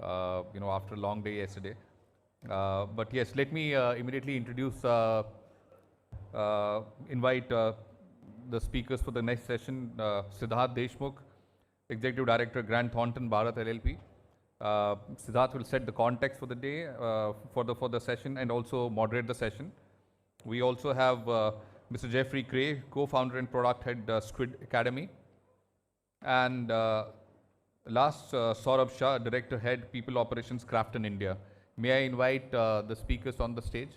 after a long day yesterday. But yes, let me immediately invite the speakers for the next session. Siddharth Deshmukh, Executive Director, Thornton Bharat LLP. Siddharth will set the context for the day, for the session, and also moderate the session. We also have Mr. Jeffrey Cray, co-founder and product head, Squid Academy. And last, Saurabh Shah, Director Head, People Operations, KRAFTON India. May I invite the speakers on the stage?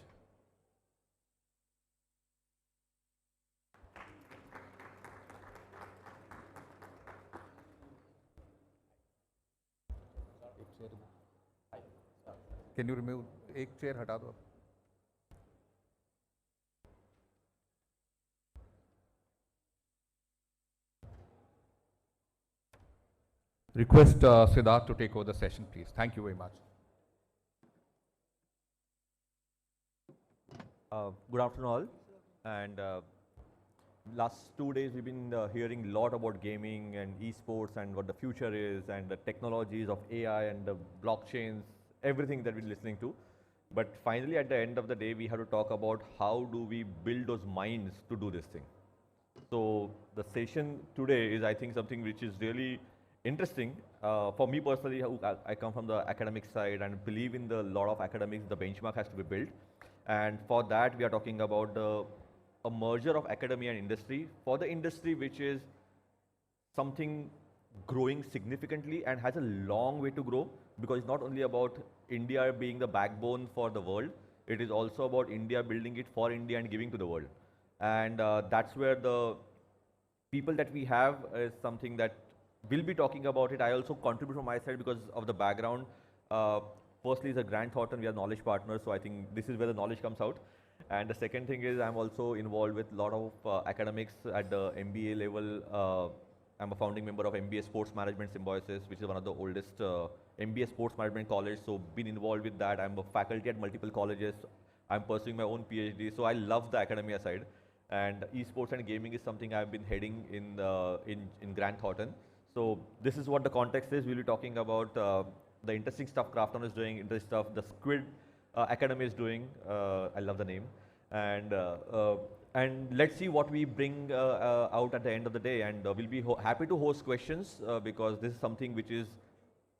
Can you remove एक chair हटा दो? Request Siddharth to take over the session, please. Thank you very much. Good afternoon all. And last 2 days we've been hearing a lot about gaming and esports and what the future is and the technologies of AI and the blockchains, everything that we're listening to. But finally at the end of the day we have to talk about how do we build those minds to do this thing. So the session today is, I think, something which is really interesting. For me personally, I come from the academic side and believe in the lot of academics, the benchmark has to be built. And for that, we are talking about a merger of academia and industry. For the industry, which is something growing significantly and has a long way to grow, because it's not only about India being the backbone for the world, it is also about India building it for India and giving to the world. And that's where the people that we have is something that we'll be talking about it. I also contribute from my side because of the background. Firstly, is a Thornton, we are knowledge partners, so I think this is where the knowledge comes out. And the second thing is I'm also involved with a lot of academics at the MBA level. I'm a founding member of MBA Sports Management Symbiosis, which is one of the oldest MBA Sports Management college, so been involved with that. I'm a faculty at multiple colleges. I'm pursuing my own PhD, so I love the academia side. And esports and gaming is something I've been heading in Thornton. So this is what the context is. We'll be talking about the interesting stuff KRAFTON is doing, interesting stuff the Squid Academy is doing. I love the name. And let's see what we bring out at the end of the day. And we'll be happy to host questions because this is something which is,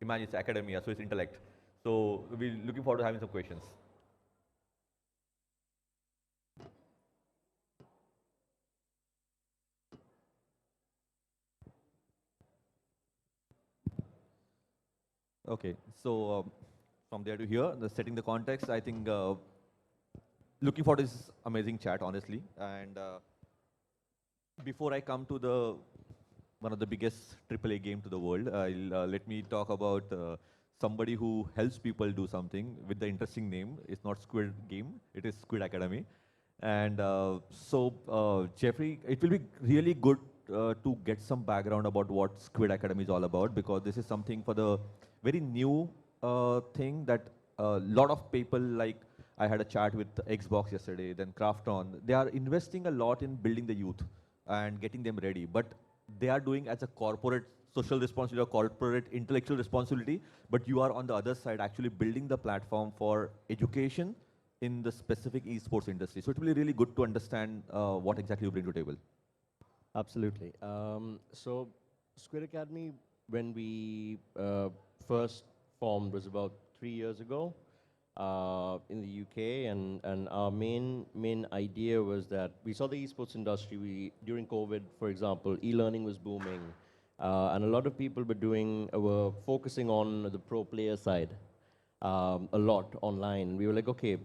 imagine it's academia, so it's intellect. So we're looking forward to having some questions. Okay, so from there to here, setting the context, I think looking for this amazing chat, honestly. And before I come to one of the biggest AAA game to the world, let me talk about somebody who helps people do something with the interesting name. It's not Squid Game, it is Squid Academy. And Jeffrey, it will be really good to get some background about what Squid Academy is all about, because this is something for the very new thing that a lot of people, like I had a chat with Xbox yesterday, then KRAFTON, they are investing a lot in building the youth and getting them ready. But they are doing as a corporate social responsibility or corporate intellectual responsibility, but you are on the other side actually building the platform for education in the specific esports industry. So it will be really good to understand what exactly you bring to the table. Absolutely. So Squid Academy, when we first formed, was about 3 years ago in the UK, and our main idea was that we saw the esports industry. During COVID, for example, e-learning was booming, and a lot of people were focusing on the pro player side a lot online. We were like, okay,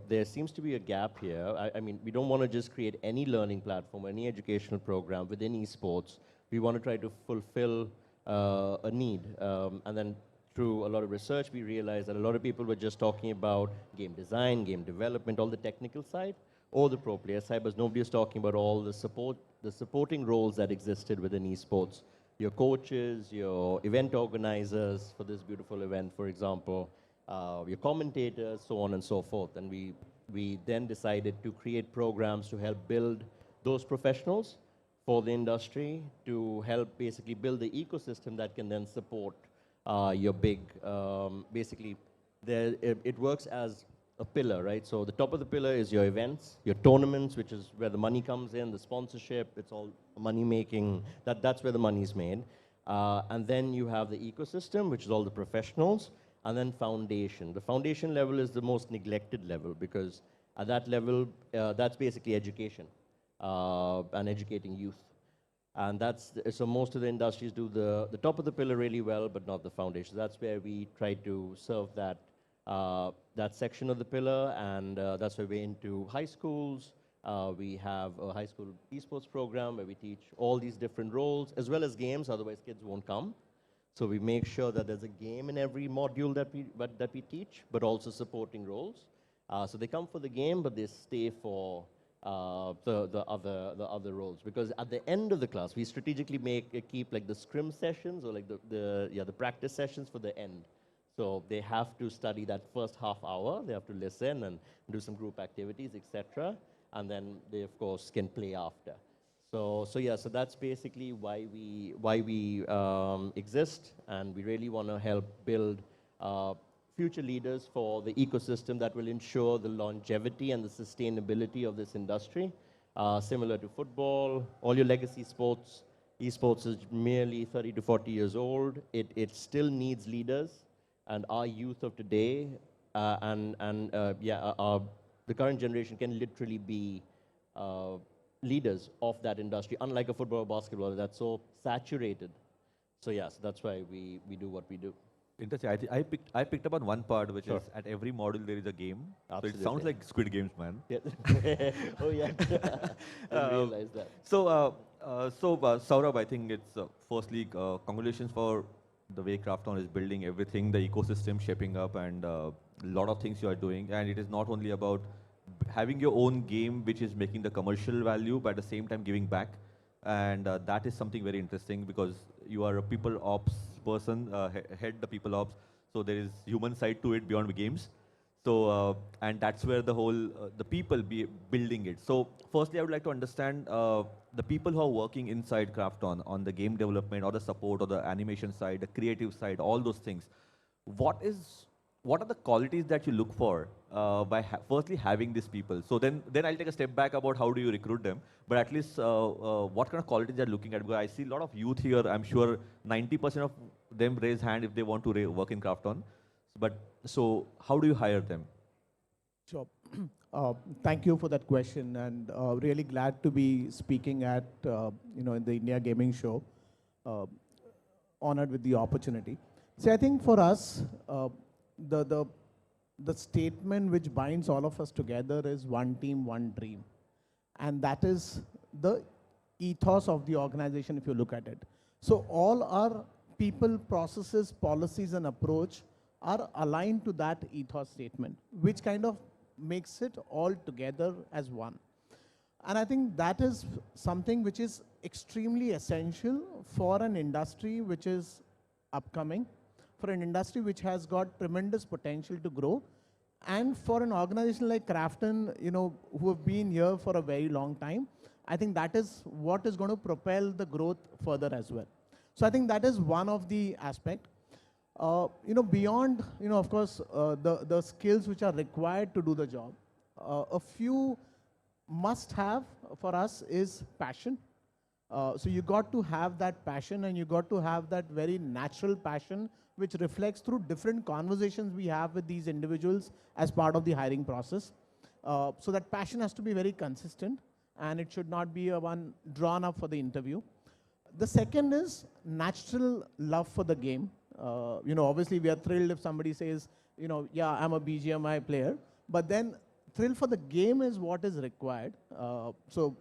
there seems to be a gap here. I mean, we don't want to just create any learning platform, any educational program within esports. We want to try to fulfill a need. And then through a lot of research, we realized that a lot of people were just talking about game design, game development, all the technical side, or the pro player side, but nobody was talking about all the supporting roles that existed within esports. Your coaches, your event organizers for this beautiful event, for example, your commentators, so on and so forth. And we then decided to create programs to help build those professionals for the industry, to help basically build the ecosystem that can then support your big, basically, it works as a pillar, right? So the top of the pillar is your events, your tournaments, which is where the money comes in, the sponsorship, it's all money making, that's where the money is made. And then you have the ecosystem, which is all the professionals, and then foundation. The foundation level is the most neglected level because at that level, that's basically education and educating youth. And so most of the industries do the top of the pillar really well, but not the foundation. That's where we try to serve that, that section of the pillar, and that's where we're into high schools. We have a high school esports program where we teach all these different roles, as well as games, otherwise kids won't come. So we make sure that there's a game in every module that we teach, but also supporting roles. So they come for the game, but they stay for the other roles, because at the end of the class we strategically keep like the scrim sessions or like the practice sessions for the end. So they have to study that first half hour. They have to listen and do some group activities, etc. And then they of course can play after. So that's basically why we exist, and we really want to help build future leaders for the ecosystem that will ensure the longevity and the sustainability of this industry. Similar to football, all your legacy sports, esports is merely 30 to 40 years old. It still needs leaders, and our youth of today the current generation can literally be leaders of that industry, unlike a football or basketball that's so saturated. So yes, that's why we do what we do. Interesting. I picked up on one part, which is at every module there is a game. Absolutely. So it sounds like Squid Games, man. Yeah. Oh yeah, I realized that. So Saurabh, I think it's firstly congratulations for the way KRAFTON is building everything, the ecosystem shaping up, and a lot of things you are doing. And it is not only about having your own game, which is making the commercial value, but at the same time giving back. And that is something very interesting, because you are a people ops person, head the people ops. So there is human side to it beyond the games. So, and that's where the whole, the people building it. So firstly, I would like to understand the people who are working inside KRAFTON on the game development or the support or the animation side, the creative side, all those things. What are the qualities that you look for by firstly having these people? So then I'll take a step back about how do you recruit them, but at least what kind of qualities they're looking at? Because I see a lot of youth here. I'm sure 90% of them raise hand if they want to work in KRAFTON. But so how do you hire them? Sure. Thank you for that question, and really glad to be speaking at in the India Gaming Show. Honored with the opportunity. See, I think for us, the statement which binds all of us together is one team, one dream, and that is the ethos of the organization. If you look at it, so all our people, processes, policies, and approach are aligned to that ethos statement, which kind of makes it all together as one. And I think that is something which is extremely essential for an industry which is upcoming, for an industry which has got tremendous potential to grow, and for an organization like KRAFTON, who have been here for a very long time. I think that is what is going to propel the growth further as well. So I think that is one of the aspects. Beyond, of course, the skills which are required to do the job, a few must have for us is passion. So you got to have that passion, and you got to have that very natural passion, which reflects through different conversations we have with these individuals as part of the hiring process. So that passion has to be very consistent, and it should not be a one drawn up for the interview. The second is natural love for the game. Obviously we are thrilled if somebody says, yeah, I'm a BGMI player, but then thrill for the game is what is required. So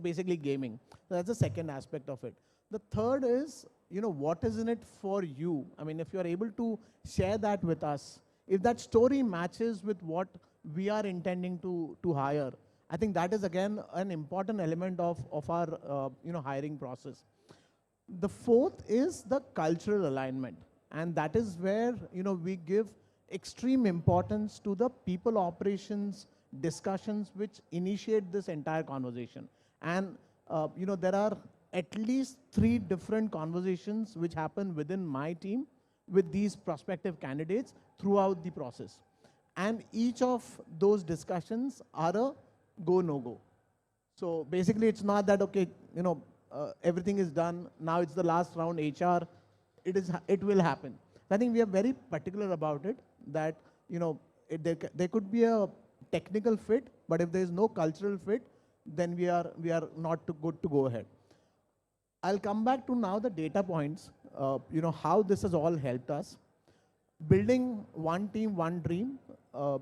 basically gaming. So that's the second aspect of it. The third is, what is in it for you? I mean, if you are able to share that with us, if that story matches with what we are intending to hire, I think that is again an important element of our hiring process. The fourth is the cultural alignment, and that is where we give extreme importance to the people operations discussions which initiate this entire conversation. And there are at least 3 different conversations which happen within my team with these prospective candidates throughout the process. And each of those discussions are a go, no go. So basically it's not that, okay, everything is done, now it's the last round, HR, it will happen. I think we are very particular about it, that, there could be a technical fit, but if there is no cultural fit, then we are not too good to go ahead. I'll come back to now the data points, how this has all helped us. Building one team, one dream,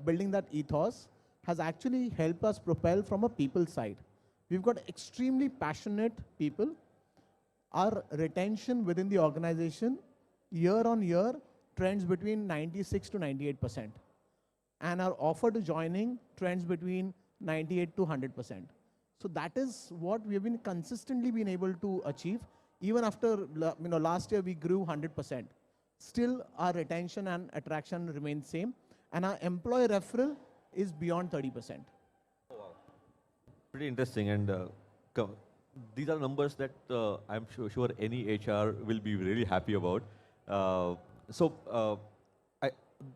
building that ethos has actually helped us propel from a people side. We've got extremely passionate people. Our retention within the organization, year on year, trends between 96 to 98%. And our offer to joining trends between 98 to 100%. So that is what we have been consistently been able to achieve. Even after last year we grew 100%. Still our retention and attraction remains same. And our employee referral is beyond 30%. Oh, wow. Pretty interesting. And these are numbers that I'm sure any HR will be really happy about.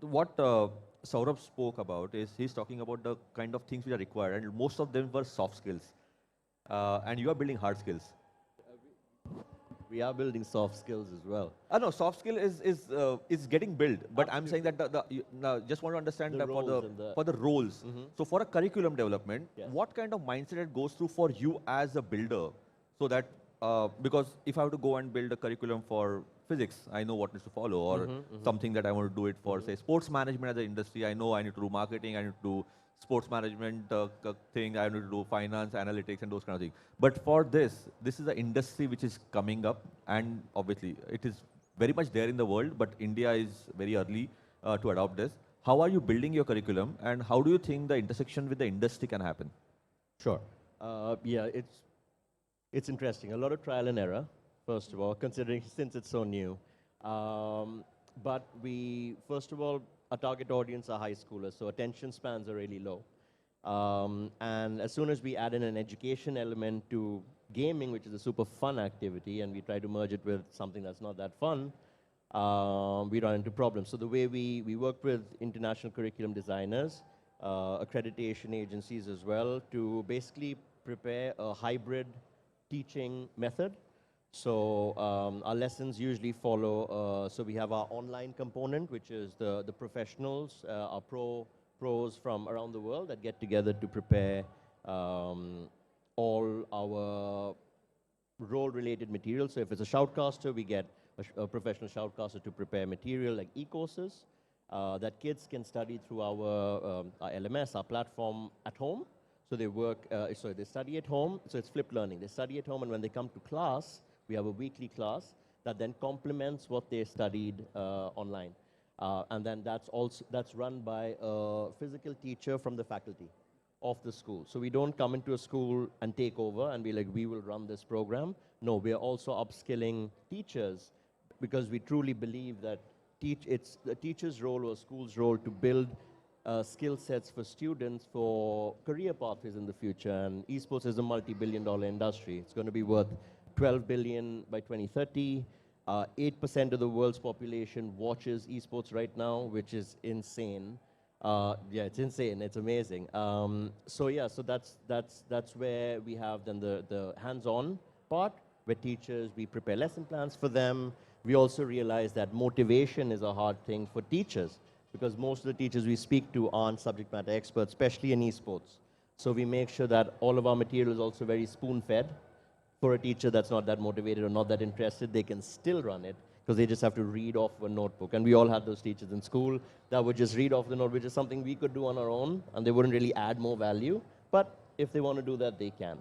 What Saurabh spoke about is he's talking about the kind of things which are required, and most of them were soft skills. And you are building hard skills. We are building soft skills as well. No, soft skill is getting built, but I'm saying that now just want to understand The that roles for the roles. Mhm. So for a curriculum development, Yes. what kind of mindset it goes through for you as a builder, so that because if I have to go and build a curriculum for physics, I know what needs to follow, or something that I want to do it for, say, sports management as an industry. I know I need to do marketing, I need to do sports management thing, I need to do finance, analytics, and those kind of things. But for this is an industry which is coming up, and obviously it is very much there in the world, but India is very early to adopt this. How are you building your curriculum, and how do you think the intersection with the industry can happen? Sure. Yeah, it's interesting. A lot of trial and error, first of all, considering since it's so new. But first of all, our target audience are high schoolers, so attention spans are really low. And as soon as we add in an education element to gaming, which is a super fun activity, and we try to merge it with something that's not that fun, we run into problems. So the way we work with international curriculum designers, accreditation agencies as well, to basically prepare a hybrid teaching method. So our lessons usually follow, so we have our online component, which is the professionals, our pros from around the world that get together to prepare all our role-related material. So if it's a shoutcaster, we get a professional shoutcaster to prepare material like e-courses that kids can study through our LMS, our platform at home. So they they study at home, so it's flipped learning. They study at home, and when they come to class, we have a weekly class that then complements what they studied online. And then that's run by a physical teacher from the faculty of the school. So we don't come into a school and take over and be like, we will run this program. No, we are also upskilling teachers, because we truly believe that it's the teacher's role or school's role to build skill sets for students for career pathways in the future. And esports is a multi-billion-dollar industry. It's going to be worth 12 billion by 2030. 8% of the world's population watches esports right now, which is insane. Yeah, it's insane. It's amazing. So that's where we have then the hands-on part, where teachers, we prepare lesson plans for them. We also realize that motivation is a hard thing for teachers, because most of the teachers we speak to aren't subject matter experts, especially in esports. So we make sure that all of our material is also very spoon-fed. For a teacher that's not that motivated or not that interested, they can still run it, because they just have to read off a notebook. And we all had those teachers in school that would just read off the note, which is something we could do on our own, and they wouldn't really add more value. But if they want to do that, they can.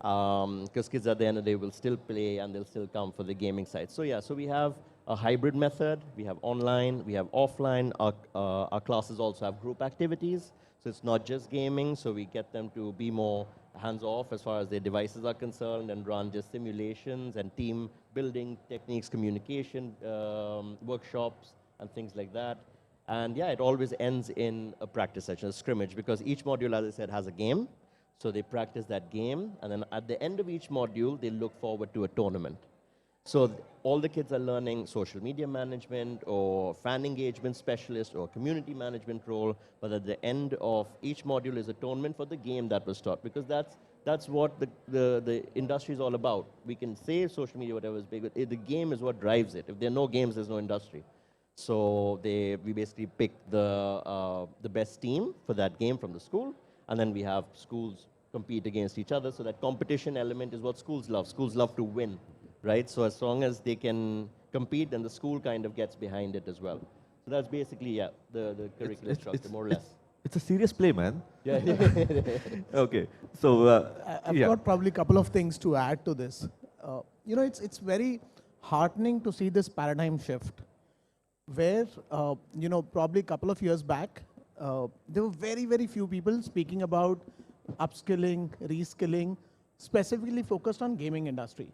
Because kids at the end of the day will still play, and they'll still come for the gaming side. So yeah, so we have a hybrid method. We have online, we have offline. Our classes also have group activities. So it's not just gaming, so we get them to be more hands-off as far as their devices are concerned, and run just simulations and team building techniques, communication workshops, and things like that. And yeah, it always ends in a practice session, a scrimmage, because each module, as I said, has a game. So they practice that game, and then at the end of each module, they look forward to a tournament. So all the kids are learning social media management or fan engagement specialist or community management role, but at the end of each module is a tournament for the game that was taught, because that's what the industry is all about. We can say social media, whatever is big, but the game is what drives it. If there are no games, there's no industry. So we basically pick the best team for that game from the school, and then we have schools compete against each other. So that competition element is what schools love. Schools love to win, right? So as long as they can compete, then the school kind of gets behind it as well. So that's basically, yeah, the curriculum structure, more or less. It's a serious play, man. Yeah. Okay. So, I've got probably a couple of things to add to this. You know, it's very heartening to see this paradigm shift where, you know, probably a couple of years back, there were very, very few people speaking about upskilling, reskilling, specifically focused on gaming industry.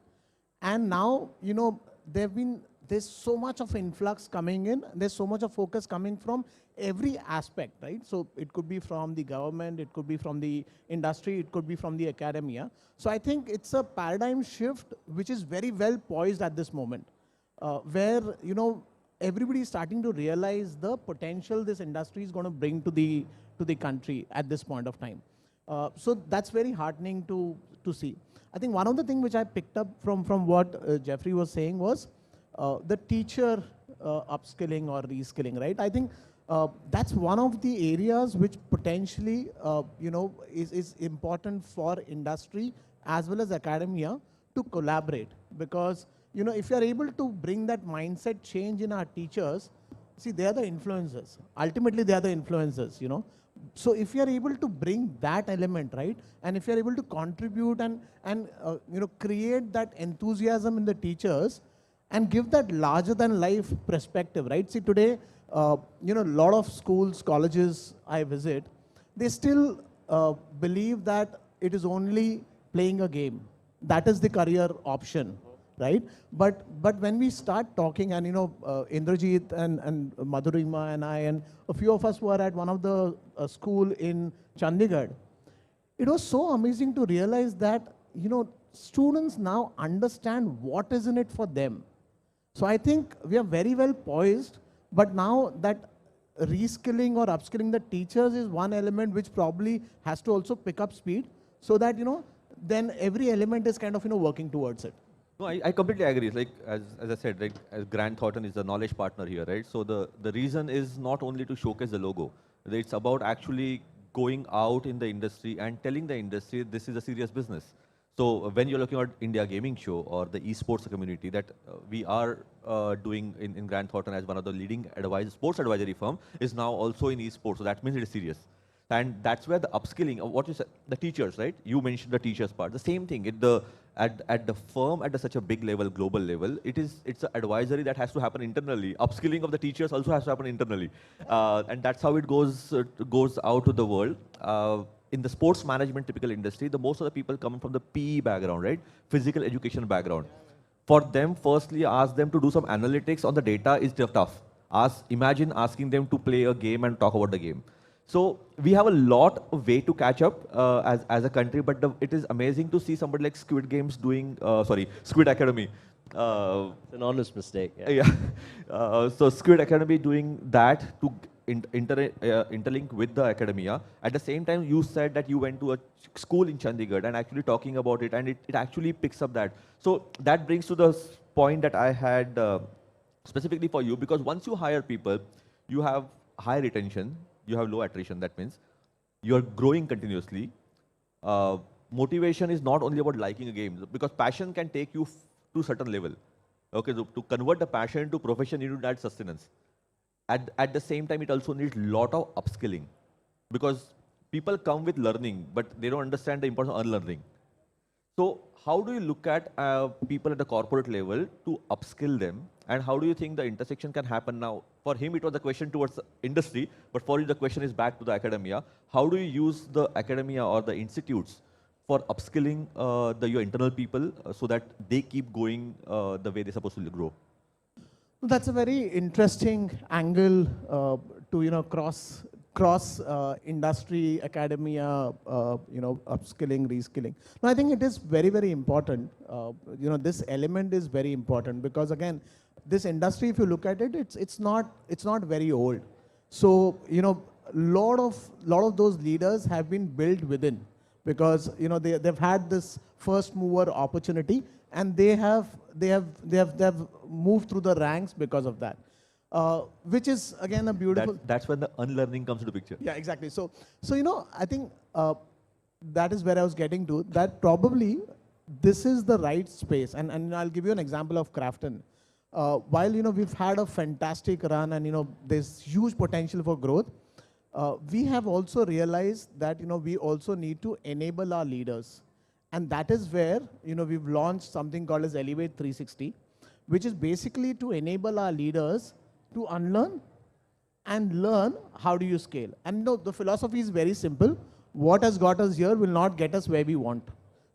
And now, you know, there's so much of influx coming in, there's so much of focus coming from every aspect, right? So it could be from the government, it could be from the industry, it could be from the academia. So I think it's a paradigm shift which is very well poised at this moment, where, you know, everybody is starting to realize the potential this industry is going to bring to the country at this point of time. So that's very heartening to see. I think one of the things which I picked up from what Jeffrey was saying was the teacher upskilling or reskilling, right? I think that's one of the areas which potentially, you know, is important for industry as well as academia to collaborate, because, you know, if you are able to bring that mindset change in our teachers, see, they are the influencers. Ultimately, they are the influencers, you know. So if you are able to bring that element, right, and if you are able to contribute and you know, create that enthusiasm in the teachers and give that larger than life perspective, right? See, today, you know, a lot of schools, colleges I visit, they still believe that it is only playing a game. That is the career option, right? But when we start talking, and, you know, Indrajit and Madhurima and I and a few of us were at one of the school in Chandigarh, it was so amazing to realize that, you know, students now understand what is in it for them. So I think we are very well poised, but now that reskilling or upskilling the teachers is one element which probably has to also pick up speed, so that, you know, then every element is kind of, you know, working towards it. no, I completely agree. Like, as I said, like, as Grant Thornton is the knowledge partner here, right? So the reason is not only to showcase the logo. It's about actually going out in the industry and telling the industry this is a serious business. So when you're looking at India Gaming Show or the esports community that we are doing in Grant Thornton as one of the leading sports advisory firm, is now also in esports. So that means it is serious. And that's where the upskilling of what you said, the teachers, right? You mentioned the teachers part. The same thing at the firm at such a big level, global level, it's an advisory that has to happen internally. Upskilling of the teachers also has to happen internally, and that's how it goes out to the world. In the sports management typical industry, the most of the people come from the PE background, right? Physical education background. For them, firstly, ask them to do some analytics on the data is tough. Imagine asking them to play a game and talk about the game. So we have a lot of way to catch up as a country, but it is amazing to see somebody like Squid Academy. It's an honest mistake. Yeah. So Squid Academy doing that to interlink with the academia. At the same time, you said that you went to a school in Chandigarh and actually talking about it, and it actually picks up that. So that brings to the point that I had specifically for you, because once you hire people, you have high retention, you have low attrition. That means you're growing continuously. Motivation is not only about liking a game, because passion can take you to a certain level. Okay, so to convert the passion into profession, you need that sustenance. At the same time, it also needs a lot of upskilling, because people come with learning, but they don't understand the importance of unlearning. So how do you look at people at the corporate level to upskill them, and how do you think the intersection can happen now? For him, it was a question towards the industry, but for you, the question is back to the academia. How do you use the academia or the institutes for upskilling your internal people so that they keep going the way they're supposed to grow? That's a very interesting angle to, you know, cross cross industry, academia, upskilling, reskilling. No, I think it is very, very important. This element is very important because again, this industry, if you look at it, it's not very old. So, lot of those leaders have been built within because, they've had this first mover opportunity and they have moved through the ranks because of that. Which is again a beautiful. That's when the unlearning comes into picture. Yeah, exactly. So I think that is where I was getting to. That probably this is the right space, and I'll give you an example of KRAFTON. While we've had a fantastic run, and there's huge potential for growth. We have also realized that we also need to enable our leaders, and that is where we've launched something called as Elevate 360, which is basically to enable our leaders to unlearn and learn how do you scale. And the philosophy is very simple. What has got us here will not get us where we want.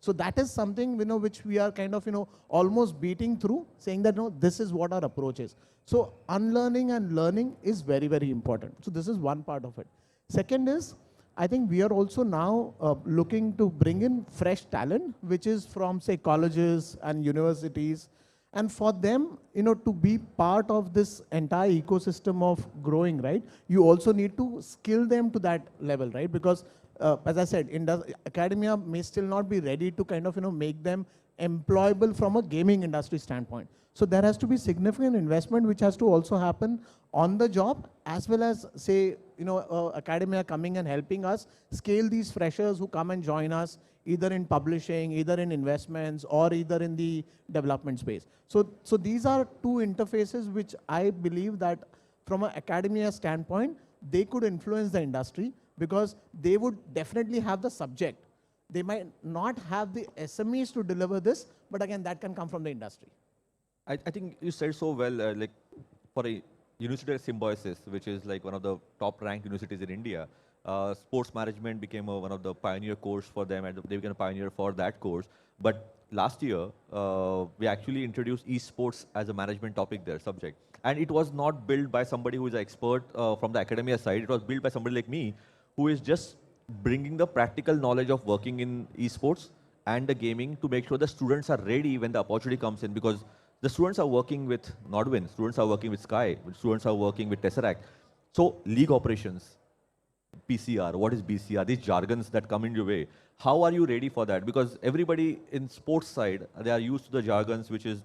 So that is something which we are kind of almost beating through, saying that no, this is what our approach is. So unlearning and learning is very, very important. So this is one part of it. Second is, I think we are also now looking to bring in fresh talent, which is from say colleges and universities. And for them, to be part of this entire ecosystem of growing, right? You also need to skill them to that level, right? Because as I said, academia may still not be ready to kind of, make them employable from a gaming industry standpoint. So there has to be significant investment, which has to also happen on the job, as well as say, academia coming and helping us scale these freshers who come and join us, either in publishing, either in investments, or either in the development space. So these are two interfaces which I believe that from an academia standpoint, they could influence the industry because they would definitely have the subject. They might not have the SMEs to deliver this, but again, that can come from the industry. I think you said so well, like for a university like Symbiosis, which is like one of the top ranked universities in India, sports management became one of the pioneer course for them, and they became a pioneer for that course. But last year, we actually introduced esports as a management topic there, subject. And it was not built by somebody who is an expert from the academia side. It was built by somebody like me, who is just bringing the practical knowledge of working in esports and the gaming to make sure the students are ready when the opportunity comes in, because the students are working with Nodwin, students are working with Sky, students are working with Tesseract. So league operations, PCR, what is BCR, these jargons that come in your way, how are you ready for that? Because everybody in sports side, they are used to the jargons, which is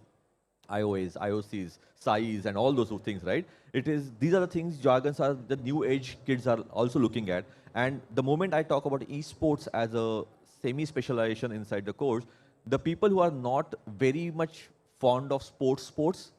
IOAs, IOCs, SAIs, and all those things, right? These are the things, jargons are the new age kids are also looking at. And the moment I talk about esports as a semi-specialization inside the course, the people who are not very much fond of sports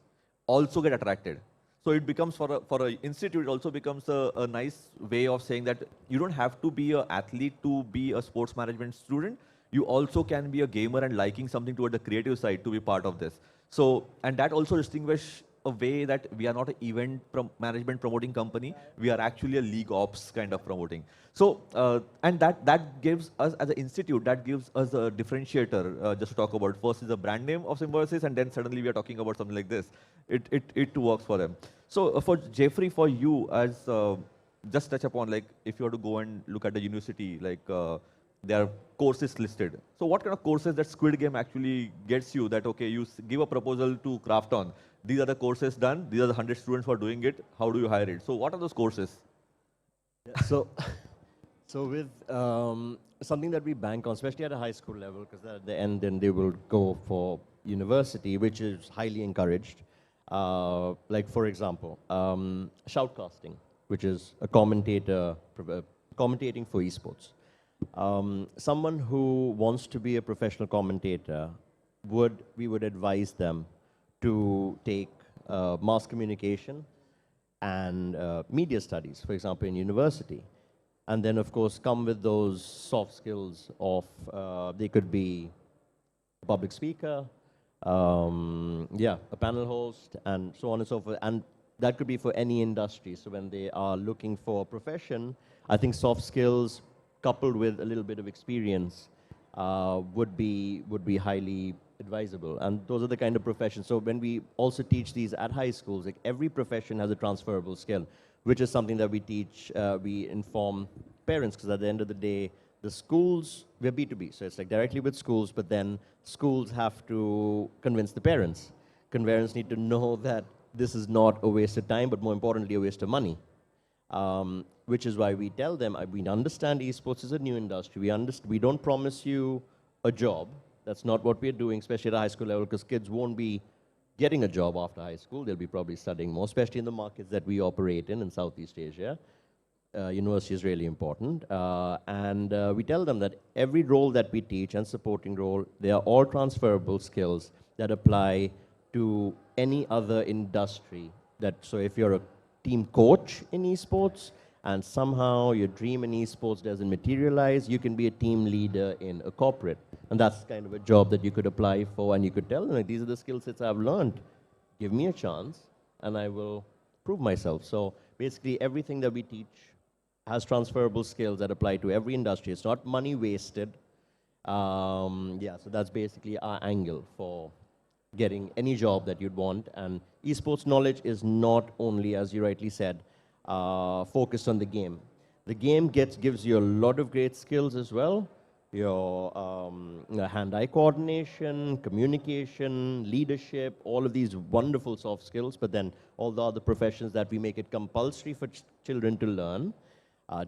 also get attracted. So it becomes for an institute, it also becomes a nice way of saying that you don't have to be an athlete to be a sports management student. You also can be a gamer and liking something toward the creative side to be part of this. So, and that also distinguishes a way that we are not an event management promoting company. We are actually a league ops kind of promoting. So, and that gives us as an institute, that gives us a differentiator just to talk about. First is the brand name of Symbiosis, and then suddenly we are talking about something like this. It works for them. So for Jeffrey, for you, as just touch upon, like if you were to go and look at the university, like there are courses listed. So what kind of courses that Squid Game actually gets you that, okay, you give a proposal to KRAFTON, these are the courses done, these are the 100 students who are doing it, how do you hire it? So what are those courses? Yeah, so with something that we bank on, especially at a high school level, because at the end then they will go for university, which is highly encouraged. Like for example, shoutcasting, which is a commentator, commentating for esports. Someone who wants to be a professional commentator, we would advise them to take mass communication and media studies, for example, in university. And then, of course, come with those soft skills of, they could be a public speaker, a panel host, and so on and so forth. And that could be for any industry. So when they are looking for a profession, I think soft skills coupled with a little bit of experience would be highly advisable. And those are the kind of professions. So when we also teach these at high schools, like every profession has a transferable skill. which is something that we teach, we inform parents, because at the end of the day, the schools, we're B2B, so it's like directly with schools, but then schools have to convince the parents. Parents need to know that this is not a waste of time, but more importantly, a waste of money. Which is why we tell them, we understand esports is a new industry. We don't promise you a job. That's not what we're doing, especially at a high school level, because kids won't be getting a job after high school. They'll be probably studying more, especially in the markets that we operate in Southeast Asia. University is really important. We tell them that every role that we teach and supporting role, they are all transferable skills that apply to any other industry. So if you're a team coach in esports and somehow your dream in esports doesn't materialize, you can be a team leader in a corporate. And that's kind of a job that you could apply for, and you could tell them, like, these are the skill sets I've learned. Give me a chance and I will prove myself. So basically everything that we teach has transferable skills that apply to every industry. It's not money wasted. So that's basically our angle for getting any job that you'd want. And esports knowledge is not only, as you rightly said, focused on the game. The game gives you a lot of great skills as well. Your hand-eye coordination, communication, leadership, all of these wonderful soft skills, but then all the other professions that we make it compulsory for children to learn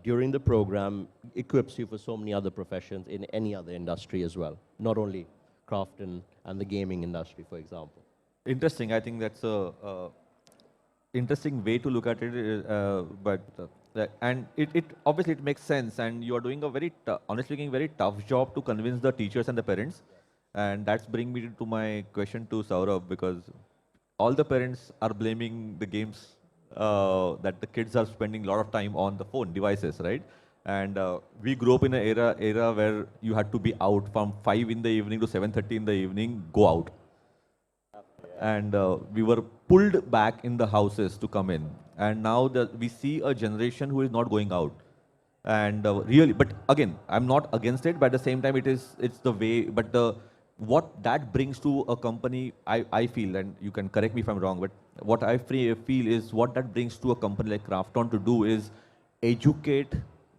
during the program equips you for so many other professions in any other industry as well, not only KRAFTON and the gaming industry, for example. Interesting. I think that's a interesting way to look at it. And it obviously it makes sense. And you are doing a very, honestly speaking, very tough job to convince the teachers and the parents. And that's bringing me to my question to Saurabh, because all the parents are blaming the games that the kids are spending a lot of time on the phone devices, right? And we grew up in an era where you had to be out from 5 in the evening to 7:30 in the evening, go out. And we were pulled back in the houses to come in. And now we see a generation who is not going out. And really, but again, I'm not against it, but at the same time, it's the way, but what that brings to a company, I feel, and you can correct me if I'm wrong, but what I feel is what that brings to a company like KRAFTON to do is educate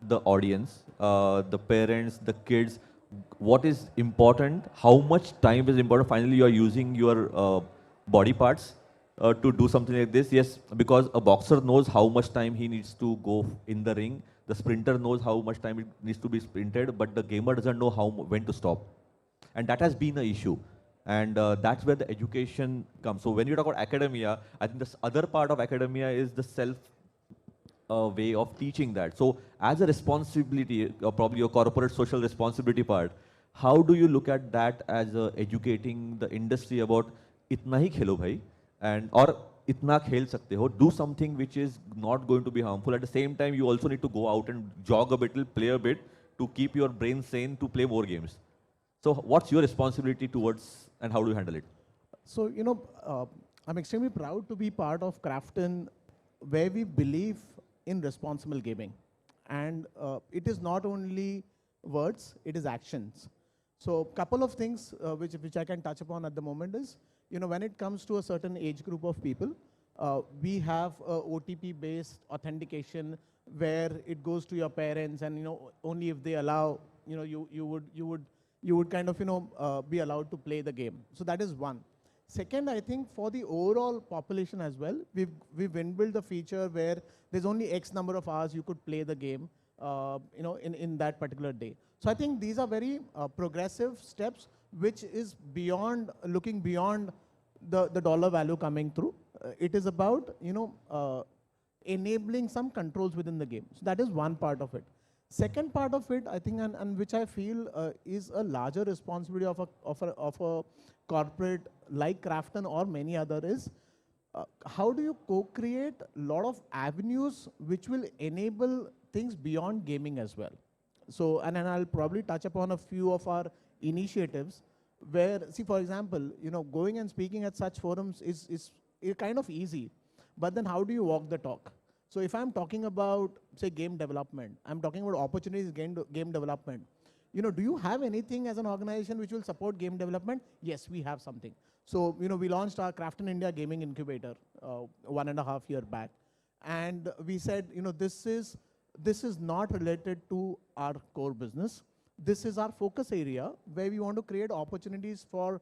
the audience, the parents, the kids, what is important, how much time is important. Finally, you are using your body parts to do something like this. Yes, because a boxer knows how much time he needs to go in the ring. The sprinter knows how much time it needs to be sprinted, but the gamer doesn't know when to stop. And that has been an issue. And that's where the education comes. So when you talk about academia, I think this other part of academia is the self way of teaching that. So as a responsibility, probably your corporate social responsibility part, how do you look at that as educating the industry about itna hi khelo bhai, and or itna khel sakte ho, do something which is not going to be harmful. At the same time, you also need to go out and jog a bit, play a bit to keep your brain sane to play more games. So what's your responsibility towards, and how do you handle it? So, I'm extremely proud to be part of KRAFTON, where we believe in responsible gaming. And it is not only words, it is actions. So couple of things which I can touch upon at the moment is, when it comes to a certain age group of people, we have OTP-based authentication where it goes to your parents, and only if they allow, you would kind of be allowed to play the game. So that is one. Second, I think for the overall population as well, we've inbuilt a feature where there's only X number of hours you could play the game, in that particular day. So I think these are very progressive steps, which is looking beyond the dollar value coming through. It is about, enabling some controls within the game. So that is one part of it. Second part of it, I think, and which I feel is a larger responsibility of a corporate like KRAFTON or many other is, how do you co-create a lot of avenues which will enable things beyond gaming as well. So, and I'll probably touch upon a few of our initiatives where, see, for example, going and speaking at such forums is kind of easy, but then how do you walk the talk? So if I'm talking about, say, game development, I'm talking about opportunities game development. Do you have anything as an organization which will support game development? Yes, we have something. So, we launched our KRAFTON India Gaming Incubator 1.5 years back. and we said, this is not related to our core business. This is our focus area where we want to create opportunities for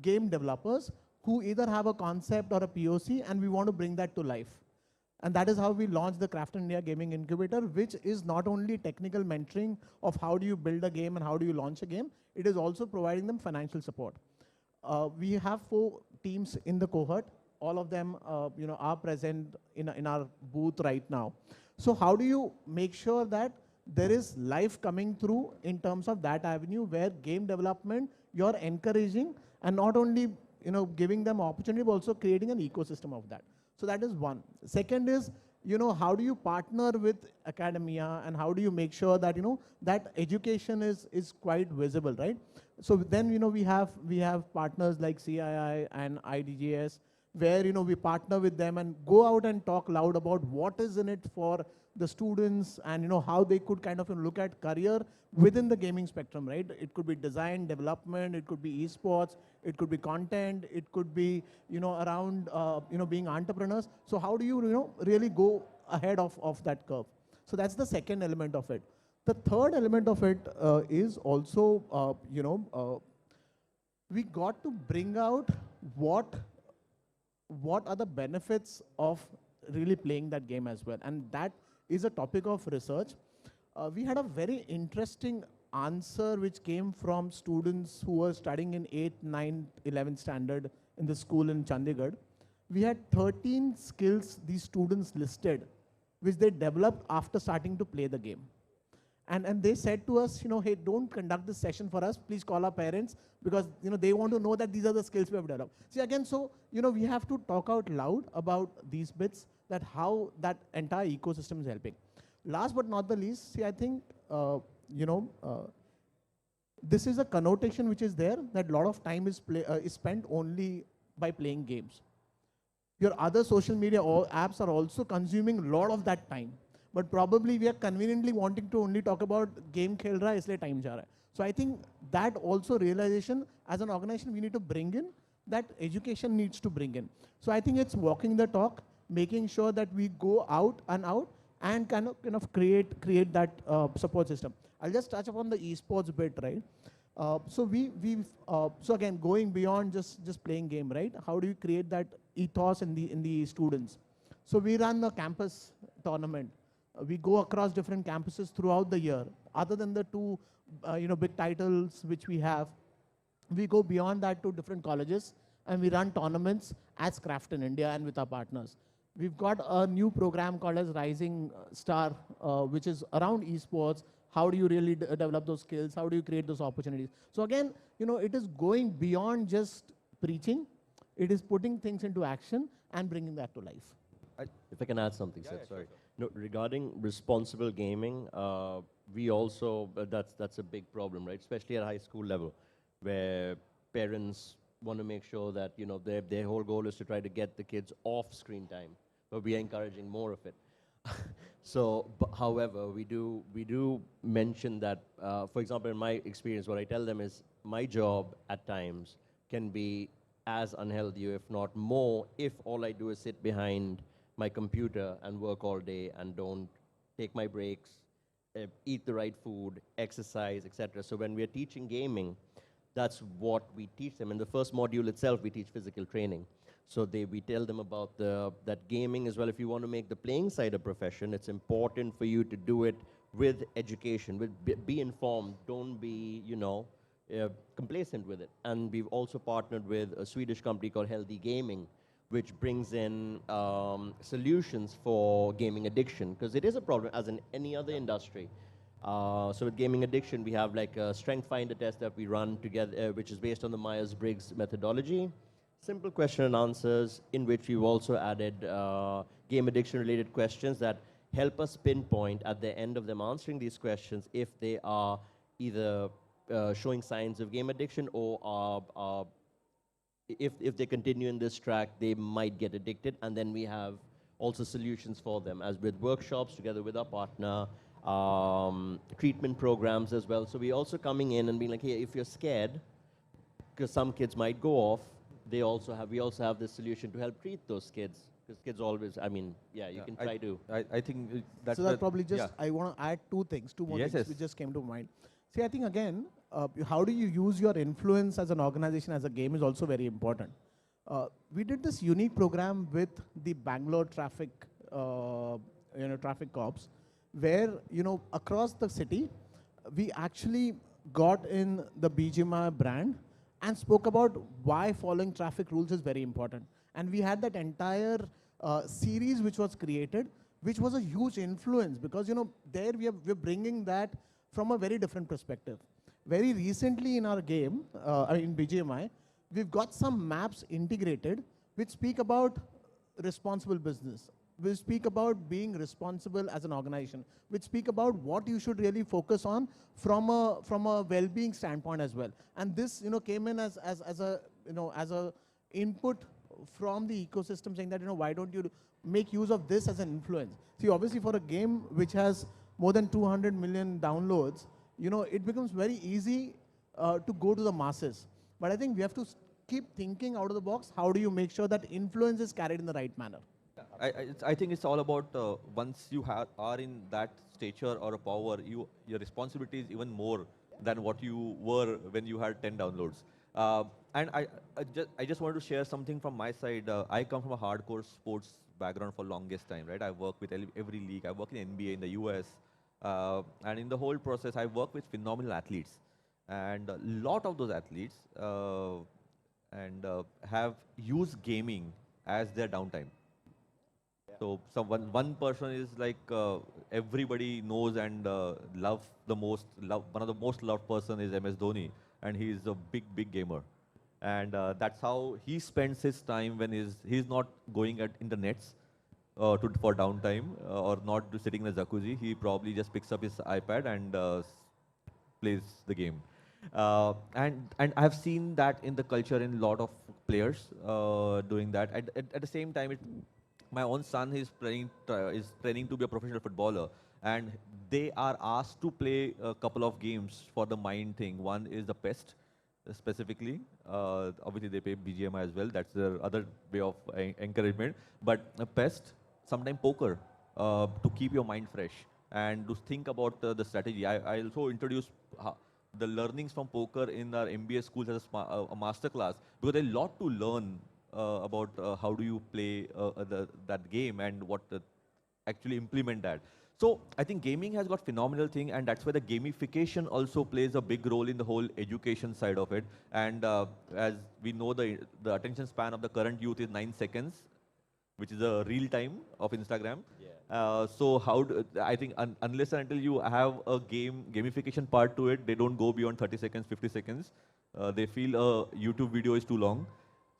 game developers who either have a concept or a POC, and we want to bring that to life. And that is how we launched the KRAFTON India Gaming Incubator, which is not only technical mentoring of how do you build a game and how do you launch a game, it is also providing them financial support. We have 4 teams in the cohort. All of them are present in our booth right now. So how do you make sure that there is life coming through in terms of that avenue where game development, you're encouraging and not only giving them opportunity, but also creating an ecosystem of that. So that is one. Second is, how do you partner with academia, and how do you make sure that, that education is quite visible, right? So then, we have partners like CII and IDGS, where, we partner with them and go out and talk loud about what is in it for the students, and, how they could kind of look at career within the gaming spectrum, right? It could be design, development, it could be esports, it could be content, it could be, around, being entrepreneurs. So how do you, really go ahead of that curve? So that's the second element of it. The third element of it is also, we got to bring out what are the benefits of really playing that game as well. And that is a topic of research. We had a very interesting answer which came from students who were studying in 8th, 9th, 11th standard in the school in Chandigarh. We had 13 skills these students listed, which they developed after starting to play the game. And they said to us, hey, don't conduct this session for us. Please call our parents, because they want to know that these are the skills we have developed. See, again, so we have to talk out loud about these bits, that how that entire ecosystem is helping. Last but not the least, see, I think this is a connotation which is there, that a lot of time is spent only by playing games. Your other social media apps are also consuming a lot of that time. But probably we are conveniently wanting to only talk about game khel raha hai, isliye time ja raha hai. So I think that also realization, as an organization, we need to bring in, that education needs to bring in. So I think it's walking the talk, making sure that we go out and kind of create that support system. I'll just touch upon the esports bit, right? So again, going beyond just playing game, right? How do you create that ethos in the students? So we run a campus tournament. We go across different campuses throughout the year. Other than the 2 big titles which we have, we go beyond that to different colleges, and we run tournaments as KRAFTON India and with our partners. We've got a new program called as Rising Star, which is around esports. How do you really develop those skills? How do you create those opportunities? So again, it is going beyond just preaching. It is putting things into action and bringing that to life. If I can add something, Sid, sorry. Sure. No, regarding responsible gaming, we also, that's a big problem, right? Especially at high school level, where parents want to make sure that, their whole goal is to try to get the kids off screen time, but we are encouraging more of it. So, however, we do mention that, for example, in my experience, what I tell them is my job at times can be as unhealthy, if not more, if all I do is sit behind my computer and work all day and don't take my breaks, eat the right food, exercise, etc. So when we're teaching gaming, that's what we teach them. In the first module itself, we teach physical training. So we tell them about that gaming as well. If you want to make the playing side a profession, it's important for you to do it with education, be informed, don't be, complacent with it. And we've also partnered with a Swedish company called Healthy Gaming, which brings in solutions for gaming addiction, because it is a problem as in any other industry. So with gaming addiction, we have like a strength finder test that we run together, which is based on the Myers-Briggs methodology. Simple question and answers, in which we've also added game addiction related questions that help us pinpoint at the end of them answering these questions if they are either showing signs of game addiction, or if they continue in this track, they might get addicted. And then we have also solutions for them, as with workshops together with our partner, treatment programs as well. So we're also coming in and being like, hey, if you're scared, because some kids might go off, we also have this solution to help treat those kids Because kids always, I mean, yeah, you can I- try to. I think that's So that the- probably just, yeah. I want to add two more Yes, things yes. which just came to mind. See, I think again, how do you use your influence as an organization, as a game is also very important. We did this unique program with the Bangalore traffic, traffic cops, where, across the city, we actually got in the BGMI brand and spoke about why following traffic rules is very important. And we had that entire series which was created, which was a huge influence because, there we're bringing that from a very different perspective. Very recently in our game, in BGMI, we've got some maps integrated which speak about responsible business. We speak about being responsible as an organization, which speak about what you should really focus on from a well-being standpoint as well. And this, came in as a input from the ecosystem saying that, why don't you make use of this as an influence? See, obviously for a game which has more than 200 million downloads, it becomes very easy to go to the masses. But I think we have to keep thinking out of the box. How do you make sure that influence is carried in the right manner? I think it's all about once you are in that stature or a power, your responsibility is even more than what you were when you had 10 downloads. And I just wanted to share something from my side. I come from a hardcore sports background for longest time, right? I work with every league. I work in NBA in the US. And in the whole process, I work with phenomenal athletes. And a lot of those athletes have used gaming as their downtime. So one person is like everybody knows and love the most. One of the most loved person is MS Dhoni, and he is a big gamer, and that's how he spends his time when he's not going in the nets for downtime or not sitting in a jacuzzi. He probably just picks up his iPad and plays the game. And I've seen that in the culture in a lot of players doing that. At the same time, my own son is training to be a professional footballer, and they are asked to play a couple of games for the mind thing. One is the pest, specifically. Obviously, they play BGMI as well. That's the other way of encouragement. But pest, sometimes poker, to keep your mind fresh and to think about the strategy. I also introduce the learnings from poker in our MBA schools as a master class, because there's a lot to learn about how do you play that game and what actually implement that. So I think gaming has got phenomenal thing, and that's where the gamification also plays a big role in the whole education side of it. And as we know, the attention span of the current youth is 9 seconds, which is a real time of Instagram. Yeah. So I think unless and until you have a gamification part to it, they don't go beyond 30 seconds, 50 seconds. They feel a YouTube video is too long.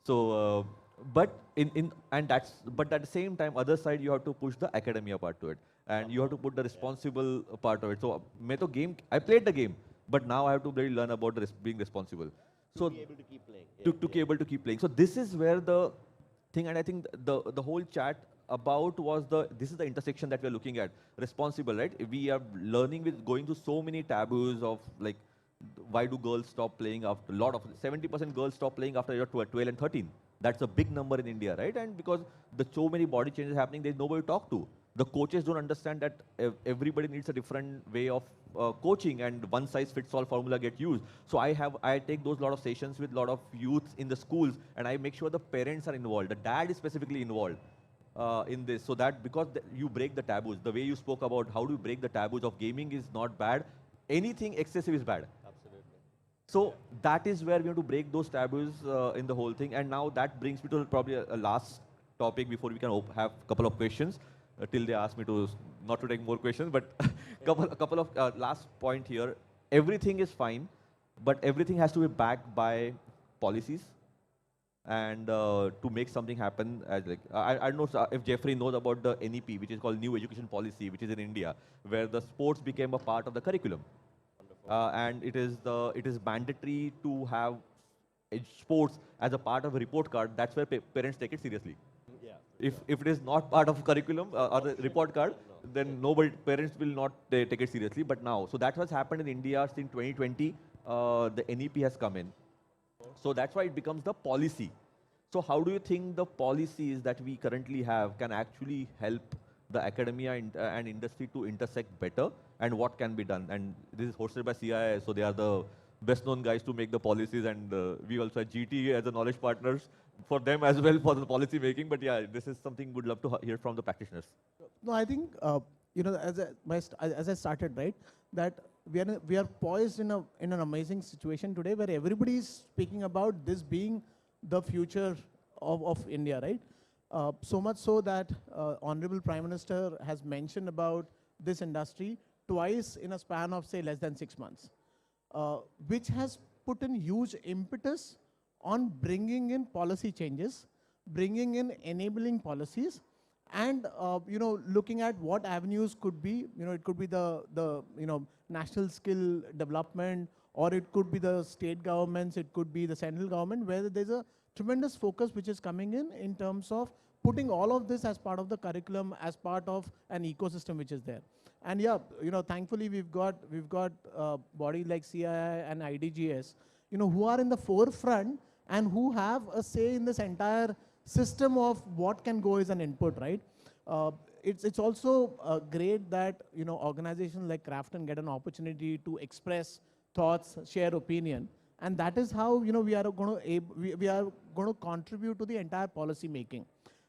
So, but at the same time, other side you have to push the academia part to it, and you have to put the responsible part of it. So, I played the game, but now I have to really learn about being responsible. So, To be able to keep playing. to be able to keep playing. So this is where the thing, and I think the whole chat about this is the intersection that we're looking at. Responsible, right? We are learning with going through so many taboos of like, why do girls stop playing after 70% girls stop playing after you're 12 and 13. That's a big number in India, right? And because so many body changes happening, there's nobody to talk to. The coaches don't understand that everybody needs a different way of coaching, and one size fits all formula get used. So I take those lot of sessions with lot of youths in the schools, and I make sure the parents are involved. The dad is specifically involved in this, so that because you break the taboos. The way you spoke about how do you break the taboos of gaming is not bad. Anything excessive is bad. So that is where we have to break those taboos in the whole thing. And now that brings me to probably a last topic before we can have a couple of questions till they ask me to not to take more questions. But a couple of last point here. Everything is fine, but everything has to be backed by policies and to make something happen. I don't know if Jeffrey knows about the NEP, which is called New Education Policy, which is in India, where the sports became a part of the curriculum. And it is mandatory to have sports as a part of a report card. That's where parents take it seriously. Yeah. If it is not part of curriculum or the report card, then parents will not take it seriously. But now, so that's what's happened in India since 2020. The NEP has come in. So that's why it becomes the policy. So how do you think the policies that we currently have can actually help the academia and industry to intersect better, and what can be done? And this is hosted by CII, so they are the best known guys to make the policies, and we also at GT as a knowledge partners for them as well for the policy making. But yeah, this is something we'd love to hear from the practitioners. No, I think, as I started, right, that we are poised in an amazing situation today where everybody is speaking about this being the future of India, right? So much so that Honorable Prime Minister has mentioned about this industry twice in a span of, say, less than 6 months, which has put in huge impetus on bringing in policy changes, bringing in enabling policies, and looking at what avenues could be. It could be the national skill development, or it could be the state governments, it could be the central government, where there's a tremendous focus which is coming in terms of putting all of this as part of the curriculum, as part of an ecosystem which is there. And yeah, thankfully we've got bodies like CII and IDGS, who are in the forefront and who have a say in this entire system of what can go as an input, right? It's also great that organizations like KRAFTON get an opportunity to express thoughts, share opinion, and that is how we are going to contribute to the entire policy making.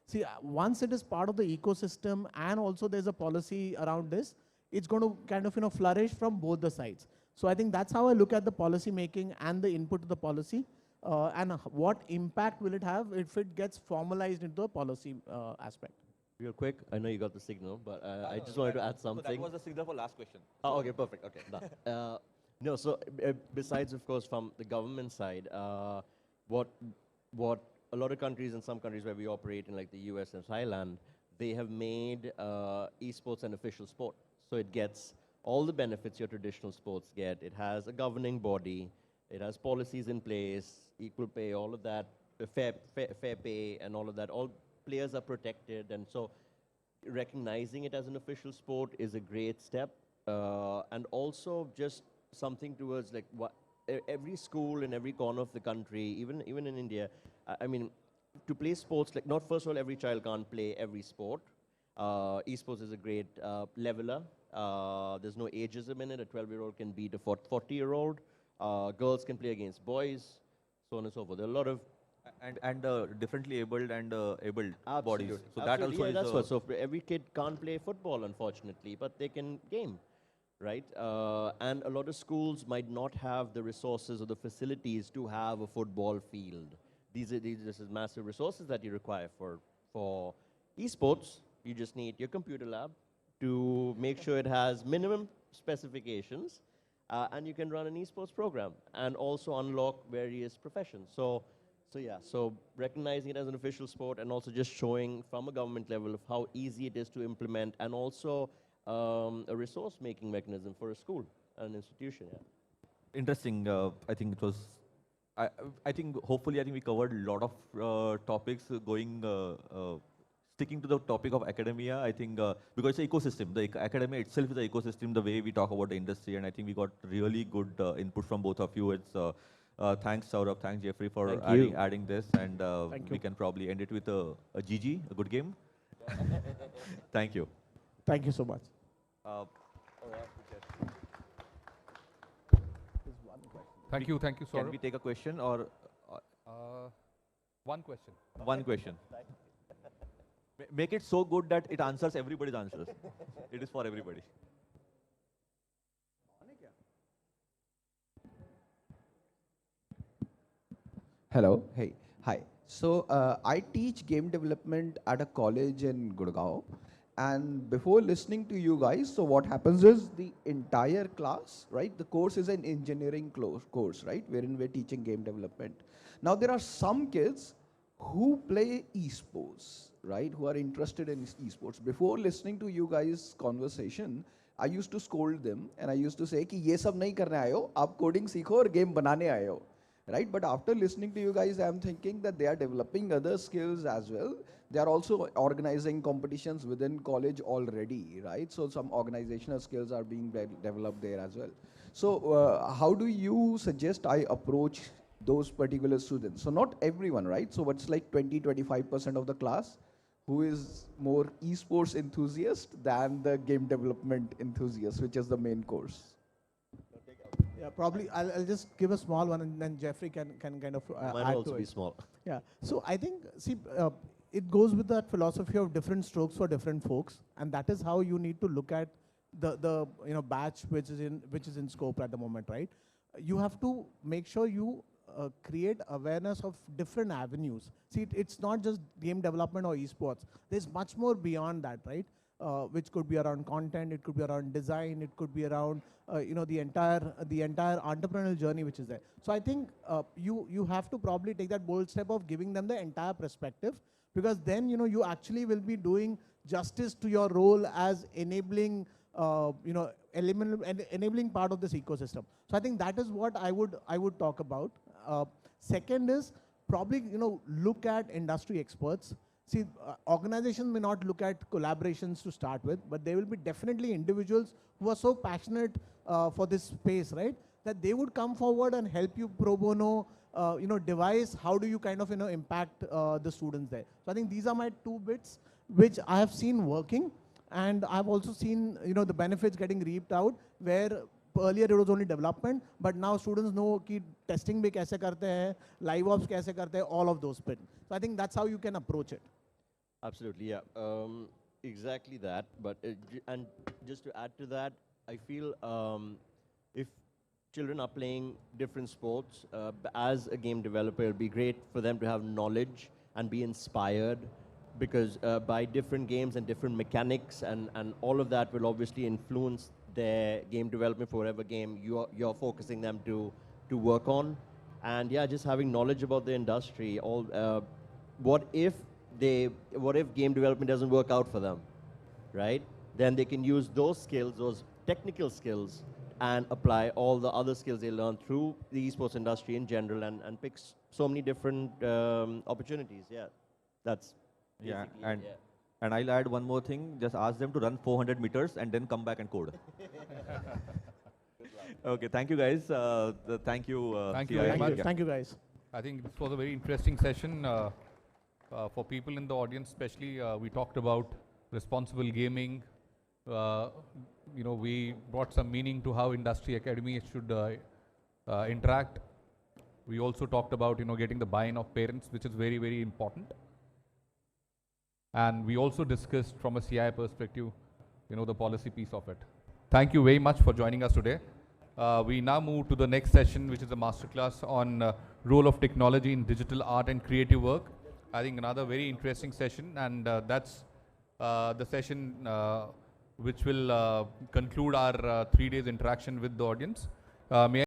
See, once it is part of the ecosystem and also there's a policy around this, it's going to kind of flourish from both the sides. So I think that's how I look at the policy making and the input to the policy, and what impact will it have if it gets formalized into a policy aspect. Real quick, I know you got the signal, but I just wanted to add something. So that was the signal for last question. Oh, okay, perfect. Okay, done. No, so besides, of course, from the government side, what a lot of countries and some countries where we operate in, like the US and Thailand, they have made esports an official sport. So it gets all the benefits your traditional sports get. It has a governing body. It has policies in place, equal pay, all of that, fair pay and all of that. All players are protected. And so recognizing it as an official sport is a great step. And also just something towards like what every school in every corner of the country, even in India, I mean, to play sports, like not first of all, every child can't play every sport. Esports is a great leveler. There's no ageism in it. A 12-year-old can beat a 40-year-old. Girls can play against boys, so on and so forth. There are a lot of and differently abled and able bodies. So Absolutely, that also is that's what. So every kid can't play football, unfortunately, but they can game, right? And a lot of schools might not have the resources or the facilities to have a football field. These are massive resources that you require for esports. You just need your computer lab to make sure it has minimum specifications, and you can run an esports program and also unlock various professions. So recognizing it as an official sport and also just showing from a government level of how easy it is to implement, and also a resource-making mechanism for a school and an institution. Yeah. Interesting. I think it was. I think hopefully we covered a lot of topics going. Sticking to the topic of academia, I think because it's an ecosystem. The academia itself is an ecosystem. The way we talk about the industry, and I think we got really good input from both of you. It's thanks Saurabh, thanks Jeffrey for adding this, and we can probably end it with a GG, a good game. Thank you. Thank you so much. Thank you, Saurabh. Can we take a question or one question? one question? Make it so good that it answers everybody's answers. It is for everybody. Hello. Hey. Hi. So I teach game development at a college in Gurgaon. And before listening to you guys, so what happens is the entire class, right? The course is an engineering course, right? Wherein we're teaching game development. Now there are some kids who play esports, right? Who are interested in esports. Before listening to you guys' conversation, I used to scold them and I used to say कि ये सब नहीं करने आए हो, आप coding सीखो और game बनाने आए हो, right? But after listening to you guys, I'm thinking that they are developing other skills as well. They are also organizing competitions within college already, right? So some organizational skills are being developed there as well. So how do you suggest I approach those particular students. So not everyone, right? So what's like 20-25% of the class who is more esports enthusiast than the game development enthusiast, which is the main course. Yeah, probably I'll just give a small one, and then Jeffrey can kind of Might add also to be it. small. Yeah. So I think, see, it goes with that philosophy of different strokes for different folks, and that is how you need to look at the batch which is in scope at the moment, right? You have to make sure you create awareness of different avenues. See, it's not just game development or esports. There's much more beyond that, right? Which could be around content, it could be around design, it could be around the entire entrepreneurial journey which is there. So I think you have to probably take that bold step of giving them the entire perspective, because then you actually will be doing justice to your role as enabling enabling part of this ecosystem. So I think that is what I would talk about. Second is probably look at industry experts. See, organizations may not look at collaborations to start with, but there will be definitely individuals who are so passionate for this space, right, that they would come forward and help you pro bono, devise how do you kind of impact the students there. So I think these are my two bits which I have seen working, and I've also seen the benefits getting reaped out, where earlier it was only development, but now students know कि testing भी कैसे करते हैं, live ops कैसे करते हैं, all of those bits. So I think that's how you can approach it. Absolutely, yeah. Exactly that. But and just to add to that, I feel if children are playing different sports, as a game developer, it'll be great for them to have knowledge and be inspired, because by different games and different mechanics and all of that will obviously influence their game development for whatever game you're focusing them to work on. And yeah, just having knowledge about the industry. What if game development doesn't work out for them, right? Then they can use those skills, those technical skills, and apply all the other skills they learn through the esports industry in general, and pick so many different opportunities. Yeah, that's Yeah, basically, and I'll add one more thing. Just ask them to run 400 meters and then come back and code. Okay, thank you guys. Thank you. Thank you CI. very much. Thank you guys. I think this was a very interesting session. For people in the audience especially, we talked about responsible gaming. We brought some meaning to how industry academy should interact. We also talked about getting the buy-in of parents, which is very, very important. And we also discussed from a CI perspective, the policy piece of it. Thank you very much for joining us today. We now move to the next session, which is a masterclass on role of technology in digital art and creative work. I think another very interesting session, and that's the session which will conclude our 3 days interaction with the audience. May I